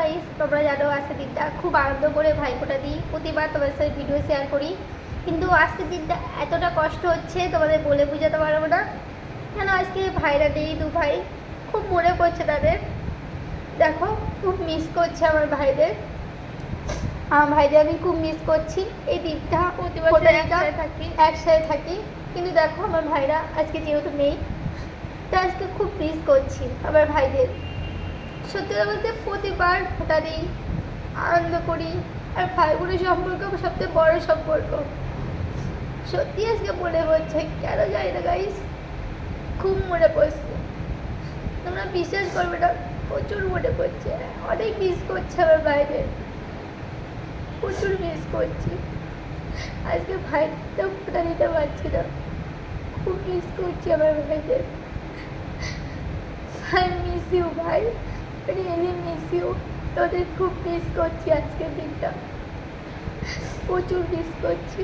Guys, তোমরা জানো আজকের দিনটা খুব আনন্দ করে ভাইফোঁটা দিই, প্রতিবার তোমাদের সাথে ভিডিও শেয়ার করি। কিন্তু আজকের দিনটা এতটা কষ্ট হচ্ছে তোমাদের বলে বোঝাতে পারবো না। কেন আজকে ভাইরা নেই, দু ভাই, খুব মনে পড়ছে তাদের। দেখো, খুব মিস করছে আমার ভাইদের আমি খুব মিস করছি। এই দিনটা প্রতিবার একসাথে থাকি, কিন্তু দেখো আমার ভাইরা আজকে যেহেতু নেই, তা আজকে খুব মিস করছি আমার ভাইদের। সত্যি কথা বলতে প্রতিবার ফোঁটা দিই, আনন্দ করি, আর ভাই বোনের সম্পর্ক সবচেয়ে বড় সম্পর্ক। সত্যি আজকে মনে পড়ছে, কেন জানি না গাইস, খুব মনে পড়ছে। তোমরা বিশ্বাস করবে না, প্রচুর মনে পড়ছে, অনেক মিস করছে আমার ভাইদের, প্রচুর মিস করছি। আজকে ভাইটাও ফোঁটা দিতে পারছি না, খুব মিস করছি আমার ভাইদের। আই মিস ইউ ভাই, রিয়েলি মিস ইউ। তোদের খুব মিস করছি, আজকের দিনটা প্রচুর মিস করছি।